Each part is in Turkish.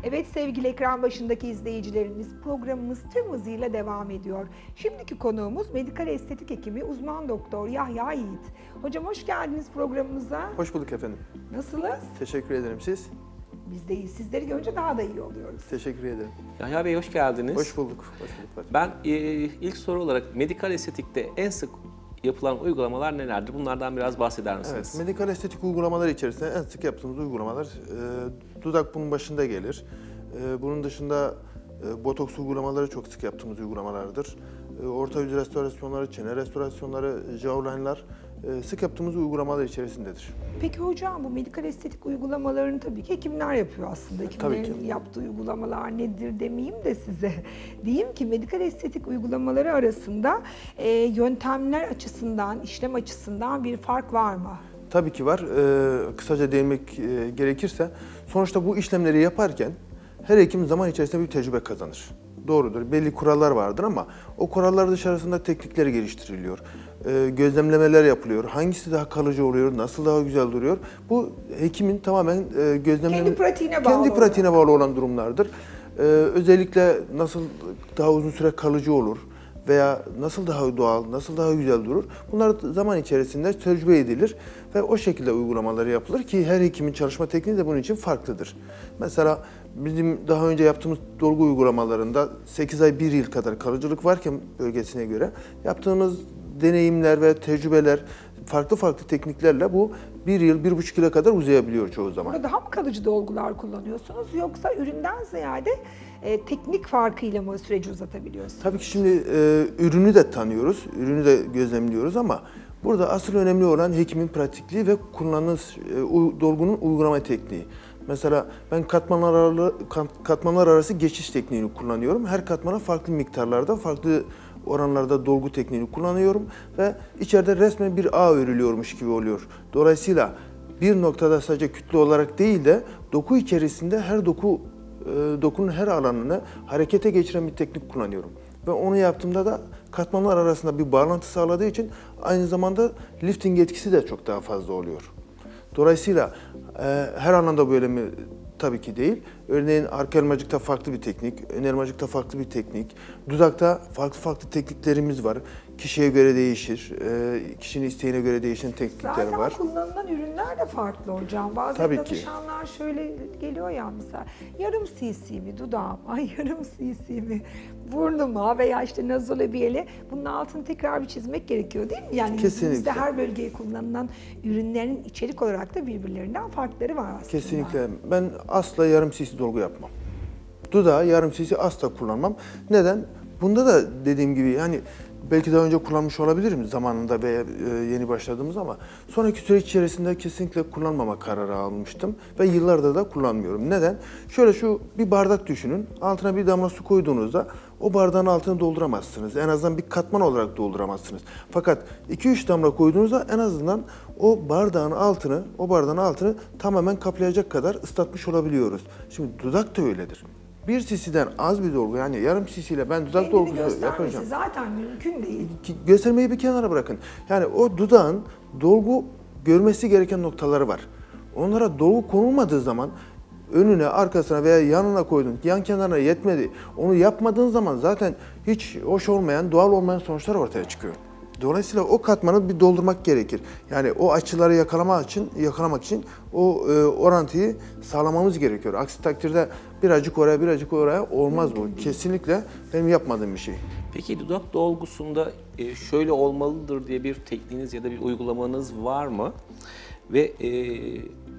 Evet sevgili ekran başındaki izleyicilerimiz, programımız tüm hızıyla devam ediyor. Şimdiki konuğumuz medikal estetik hekimi uzman doktor Yahya Yiğit. Hocam hoş geldiniz programımıza. Hoş bulduk efendim. Nasılsınız? Teşekkür ederim. Siz? Biz de iyi. Sizleri görünce daha da iyi oluyoruz. Teşekkür ederim. Yahya Bey hoş geldiniz. Hoş bulduk. Hoş bulduk. Ben ilk soru olarak medikal estetikte en sık yapılan uygulamalar nelerdir? Bunlardan biraz bahseder misiniz? Evet, medikal estetik uygulamaları içerisinde en sık yaptığımız uygulamalar dudak bunun başında gelir. Bunun dışında botoks uygulamaları çok sık yaptığımız uygulamalardır. Orta yüz restorasyonları, çene restorasyonları, jawline'lar sık yaptığımız uygulamalar içerisindedir. Peki hocam bu medikal estetik uygulamalarını tabii ki hekimler yapıyor aslında. Hekimlerin yaptığı uygulamalar nedir demeyeyim de size. Diyeyim ki medikal estetik uygulamaları arasında yöntemler açısından, işlem açısından bir fark var mı? Tabii ki var. Kısaca değinmek gerekirse sonuçta bu işlemleri yaparken her hekim zaman içerisinde bir tecrübe kazanır. Doğrudur. Belli kurallar vardır ama o kurallar dışarısında teknikler geliştiriliyor. Gözlemlemeler yapılıyor. Hangisi daha kalıcı oluyor, nasıl daha güzel duruyor? Bu hekimin tamamen kendi pratiğine bağlı olan durumlardır. Özellikle nasıl daha uzun süre kalıcı olur veya nasıl daha doğal, nasıl daha güzel durur? Bunlar zaman içerisinde tecrübe edilir ve o şekilde uygulamaları yapılır ki her hekimin çalışma tekniği de bunun için farklıdır. Mesela bizim daha önce yaptığımız dolgu uygulamalarında 8 ay 1 yıl kadar kalıcılık varken bölgesine göre yaptığımız deneyimler ve tecrübeler farklı tekniklerle bu 1 yıl, 1,5 yıla kadar uzayabiliyor çoğu zaman. Burada daha mı kalıcı dolgular kullanıyorsunuz yoksa üründen ziyade teknik farkıyla mı süreci uzatabiliyorsunuz? Tabii ki şimdi ürünü de tanıyoruz, ürünü de gözlemliyoruz ama burada asıl önemli olan hekimin pratikliği ve kullanılan dolgunun uygulama tekniği. Mesela ben katmanlar arası geçiş tekniğini kullanıyorum. Her katmana farklı miktarlarda, farklı oranlarda dolgu tekniğini kullanıyorum ve içeride resmen bir ağ örülüyormuş gibi oluyor. Dolayısıyla bir noktada sadece kütle olarak değil de doku içerisinde her dokunun her alanını harekete geçiren bir teknik kullanıyorum. Ve onu yaptığımda da katmanlar arasında bir bağlantı sağladığı için aynı zamanda lifting etkisi de çok daha fazla oluyor. Dolayısıyla her alanda böyle mi? Tabii ki değil. Örneğin arka elmacıkta farklı bir teknik, ön elmacıkta farklı bir teknik, dudakta farklı tekniklerimiz var. Kişiye göre değişir, kişinin isteğine göre değişen teknikler var. Zaten kullanılan ürünler de farklı hocam. Bazen danışanlar şöyle geliyor ya mesela, yarım cc mi dudağım, ay yarım cc mi burnuma veya işte nazolabiyeli, bunun altını tekrar bir çizmek gerekiyor değil mi? Yani yüzümüzde her bölgeye kullanılan ürünlerin içerik olarak da birbirlerinden farkları var aslında. Kesinlikle. Ben asla yarım cc dolgu yapmam. Dudağı yarım cc asla kullanmam. Neden? Bunda da dediğim gibi yani belki daha önce kullanmış olabilirim zamanında veya yeni başladığımız ama sonraki süreç içerisinde kesinlikle kullanmama kararı almıştım ve yıllarda da kullanmıyorum. Neden? Şöyle bir bardak düşünün. Altına bir damla su koyduğunuzda o bardağın altını dolduramazsınız. En azından bir katman olarak dolduramazsınız. Fakat 2-3 damla koyduğunuzda en azından o bardağın altını tamamen kaplayacak kadar ıslatmış olabiliyoruz. Şimdi dudak da öyledir. 1 cc'den az bir dolgu yani yarım cc ile ben dudak dolgusu yapacağım. Zaten mümkün değil. Göstermeyi bir kenara bırakın. Yani o dudağın dolgu görmesi gereken noktaları var. Onlara dolgu konulmadığı zaman önüne, arkasına veya yanına koydun, yan kenarına yetmedi. Onu yapmadığın zaman zaten hiç hoş olmayan, doğal olmayan sonuçlar ortaya çıkıyor. Dolayısıyla o katmanı bir doldurmak gerekir. Yani o açıları yakalamak için o orantıyı sağlamamız gerekiyor. Aksi takdirde birazcık oraya olmaz bu. Kesinlikle benim yapmadığım bir şey. Peki dudak dolgusunda şöyle olmalıdır diye bir tekniğiniz ya da bir uygulamanız var mı? Ve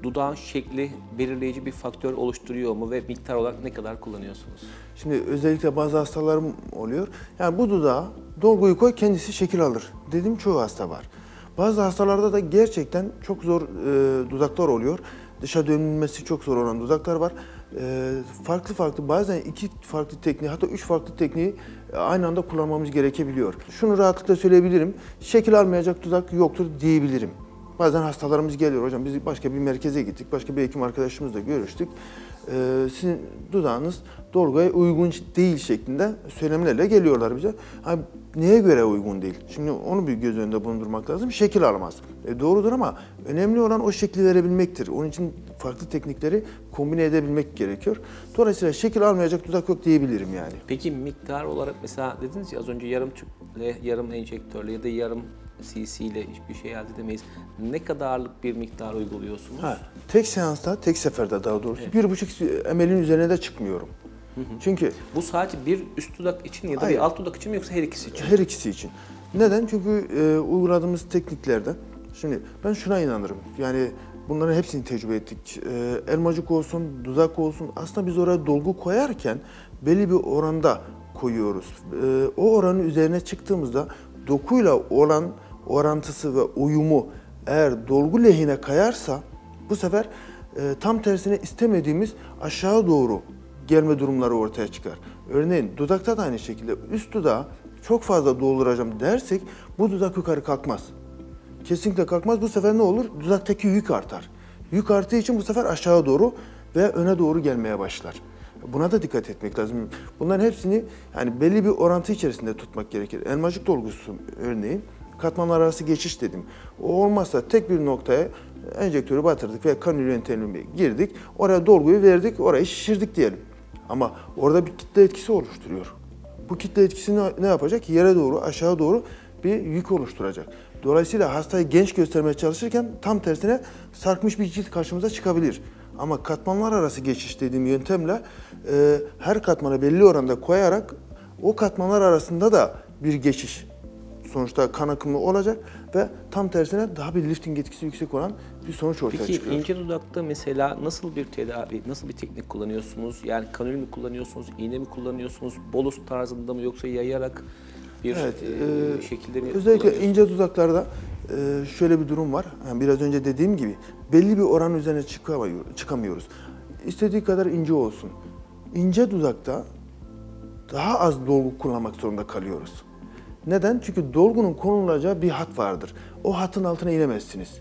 dudağın şekli belirleyici bir faktör oluşturuyor mu ve miktar olarak ne kadar kullanıyorsunuz? Şimdi özellikle bazı hastalarım oluyor. Yani bu dudağa dolguyu koy kendisi şekil alır dediğim çoğu hasta var. Bazı hastalarda da gerçekten çok zor dudaklar oluyor. Dışa dönülmesi çok zor olan dudaklar var. Farklı bazen 2 farklı tekniği hatta 3 farklı tekniği aynı anda kullanmamız gerekebiliyor. Şunu rahatlıkla söyleyebilirim. Şekil almayacak dudak yoktur diyebilirim. Bazen hastalarımız geliyor hocam biz başka bir merkeze gittik, başka bir hekim arkadaşımızla görüştük. sizin dudağınız dolguya uygun değil şeklinde söylemlerle geliyorlar bize. Abi, neye göre uygun değil? Şimdi onu bir göz önünde bulundurmak lazım. Şekil alamaz. Doğrudur ama önemli olan o şekli verebilmektir. Onun için farklı teknikleri kombine edebilmek gerekiyor. Dolayısıyla şekil almayacak dudak yok diyebilirim yani. Peki miktar olarak mesela dediniz ya az önce yarım tüple, yarım enjektörle ya da yarım CC ile hiçbir şey elde edemeyiz. Ne kadarlık bir miktar uyguluyorsunuz? Tek seansta, tek seferde daha doğrusu 1,5 ml'in üzerine de çıkmıyorum. Çünkü bu sadece bir üst dudak için ya da hayır, bir alt dudak için mi yoksa her ikisi için? her ikisi için. Neden? Çünkü uyguladığımız tekniklerde, şimdi ben şuna inanırım. Yani bunların hepsini tecrübe ettik. Elmacık olsun, dudak olsun. Aslında biz oraya dolgu koyarken belli bir oranda koyuyoruz. O oranın üzerine çıktığımızda dokuyla olan orantısı ve uyumu eğer dolgu lehine kayarsa bu sefer tam tersine istemediğimiz aşağı doğru gelme durumları ortaya çıkar. Örneğin dudakta da aynı şekilde üst dudağı çok fazla dolduracağım dersek bu dudak yukarı kalkmaz. Kesinlikle kalkmaz. Bu sefer ne olur? Dudaktaki yük artar. Yük arttığı için bu sefer aşağı doğru ve öne doğru gelmeye başlar. Buna da dikkat etmek lazım. Bunların hepsini yani belli bir orantı içerisinde tutmak gerekir. Elmacık dolgusu örneğin katmanlar arası geçiş dedim. O olmazsa tek bir noktaya enjektörü batırdık ve kanül yöntemine girdik. Oraya dolguyu verdik, orayı şişirdik diyelim. Ama orada bir kitle etkisi oluşturuyor. Bu kitle etkisi ne yapacak? Yere doğru, aşağı doğru bir yük oluşturacak. Dolayısıyla hastayı genç göstermeye çalışırken tam tersine sarkmış bir cilt karşımıza çıkabilir. Ama katmanlar arası geçiş dediğim yöntemle her katmana belli oranda koyarak o katmanlar arasında da bir geçiş sonuçta kan akımı olacak ve tam tersine daha bir lifting etkisi yüksek olan bir sonuç ortaya çıkıyor. Peki ince dudakta mesela nasıl bir tedavi, nasıl bir teknik kullanıyorsunuz? Yani kanül mü kullanıyorsunuz, iğne mi kullanıyorsunuz, bolus tarzında mı yoksa yayarak bir şekilde mi özellikle ince dudaklarda şöyle bir durum var. Yani biraz önce dediğim gibi belli bir oran üzerine çıkamıyoruz. İstediği kadar ince olsun. İnce dudakta daha az dolgu kullanmak zorunda kalıyoruz. Neden? Çünkü dolgunun konulacağı bir hat vardır. O hatın altına inemezsiniz.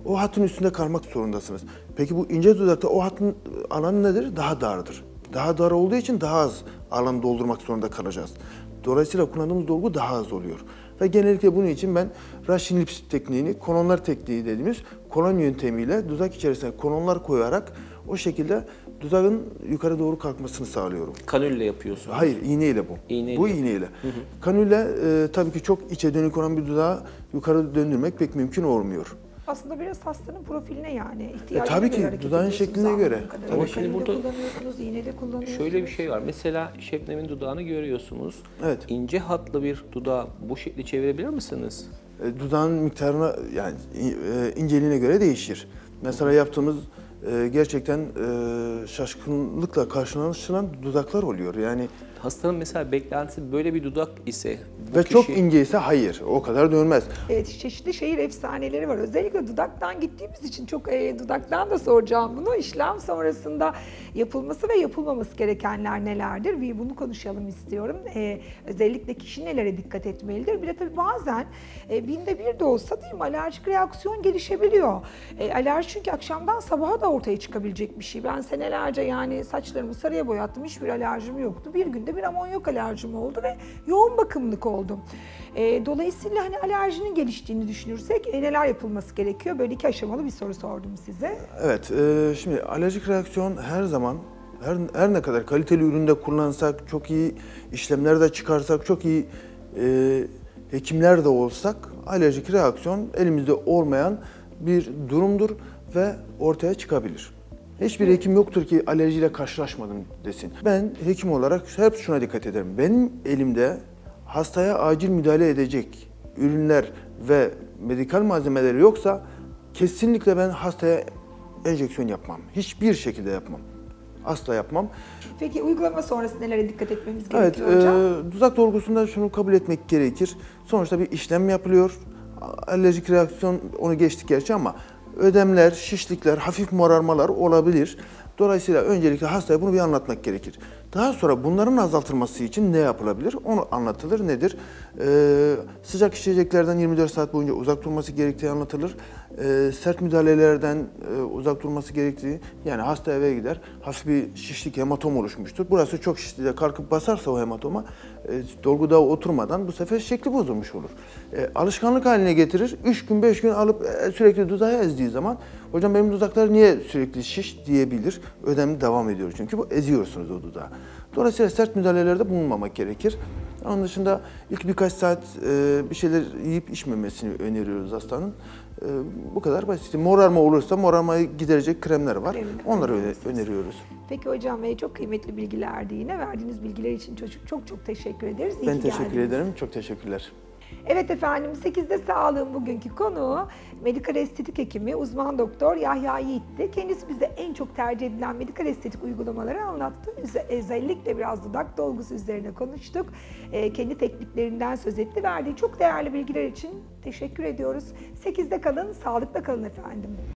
O hatın üstünde kalmak zorundasınız. Peki bu ince dudakta o hatın alanı nedir? Daha dardır. Daha dar olduğu için daha az alan doldurmak zorunda kalacağız. Dolayısıyla kullandığımız dolgu daha az oluyor. Ve genellikle bunun için ben Russian Lips tekniğini, kolonlar tekniği dediğimiz kolon yöntemiyle dudak içerisine kolonlar koyarak o şekilde dudağın yukarı doğru kalkmasını sağlıyorum. Kanülle yapıyorsunuz. Hayır, iğneyle bu. Bu iğneyle. Kanülle tabii ki çok içe dönük olan bir dudağı yukarı döndürmek pek mümkün olmuyor. Aslında biraz hastanın profiline yani ihtiyacına tabii göre ki hareket dudağın ediyorsunuz şekline göre. anladığım kadarıyla. Ama şimdi burada kullanıyorsunuz, iğne de kullanıyorsunuz. şöyle bir şey var. Mesela Şebnem'in dudağını görüyorsunuz. Evet. İnce hatlı bir dudağı bu şekli çevirebilir misiniz? Dudağın miktarına yani inceliğine göre değişir. Mesela yaptığımız gerçekten şaşkınlıkla karşılaşılan dudaklar oluyor. Yani Hastanın mesela beklentisi böyle bir dudak ise bu ve kişi... çok ince ise hayır, o kadar dönmez. Evet, çeşitli şehir efsaneleri var. Özellikle dudaktan gittiğimiz için çok dudaktan da soracağım bunu. İşlem sonrasında yapılması ve yapılmaması gerekenler nelerdir? Bir bunu konuşalım istiyorum. Özellikle kişi nelere dikkat etmelidir? Bir de tabii bazen binde bir de olsa değil mi alerjik reaksiyon gelişebiliyor. Alerji çünkü akşamdan sabaha da ortaya çıkabilecek bir şey. Ben senelerce yani saçlarımı sarıya boyattım. Hiçbir alerjim yoktu. Bir günde bir amonyak alerjim oldu ve yoğun bakımlık oldum. Dolayısıyla hani alerjinin geliştiğini düşünürsek neler yapılması gerekiyor? Böyle 2 aşamalı bir soru sordum size. Evet, şimdi alerjik reaksiyon her zaman her ne kadar kaliteli üründe kullansak, çok iyi işlemler de çıkarsak, çok iyi hekimler de olsak alerjik reaksiyon elimizde olmayan bir durumdur ve ortaya çıkabilir. Hiçbir hekim yoktur ki alerjiyle karşılaşmadım desin. Ben hekim olarak hep şuna dikkat ederim. Benim elimde hastaya acil müdahale edecek ürünler ve medikal malzemeleri yoksa kesinlikle ben hastaya enjeksiyon yapmam. Hiçbir şekilde yapmam. Asla yapmam. Peki uygulama sonrası nelere dikkat etmemiz Evet, gerekiyor hocam? dudak dolgusunda şunu kabul etmek gerekir. Sonuçta bir işlem yapılıyor. Alerjik reaksiyon onu geçtik gerçi ama ödemler, şişlikler, hafif morarmalar olabilir. Dolayısıyla öncelikle hastaya bunu bir anlatmak gerekir. Daha sonra bunların azaltılması için ne yapılabilir? Onu anlatılır. Nedir? Sıcak içeceklerden 24 saat boyunca uzak durması gerektiği anlatılır. sert müdahalelerden uzak durması gerektiği, yani hasta eve gider, hafif bir şişlik, hematom oluşmuştur. Burası çok şişti de kalkıp basarsa o hematoma dolguda oturmadan bu sefer şekli bozulmuş olur. Alışkanlık haline getirir. 3 gün 5 gün alıp sürekli dudağı ezdiği zaman hocam benim dudaklar niye sürekli şiş diyebilir. Ödem devam ediyor çünkü bu eziyorsunuz o dudağı. Dolayısıyla sert müdahalelerde bulunmamak gerekir. Onun dışında ilk birkaç saat bir şeyler yiyip içmemesini öneriyoruz hastanın. Bu kadar basit. Morarma olursa morarmayı giderecek kremler var. Onları öneriyoruz. Peki hocam, çok kıymetli bilgilerdi yine. Verdiğiniz bilgiler için çok teşekkür ederiz. Ben teşekkür ederim. Çok teşekkürler. Evet efendim, 8'de Sağlığın bugünkü konuğu medikal estetik hekimi uzman doktor Yahya Yiğit'ti. Kendisi bize en çok tercih edilen medikal estetik uygulamaları anlattı. Özellikle biraz dudak dolgusu üzerine konuştuk. Kendi tekniklerinden söz etti. Verdiği çok değerli bilgiler için teşekkür ediyoruz. 8'de kalın, sağlıkla kalın efendim.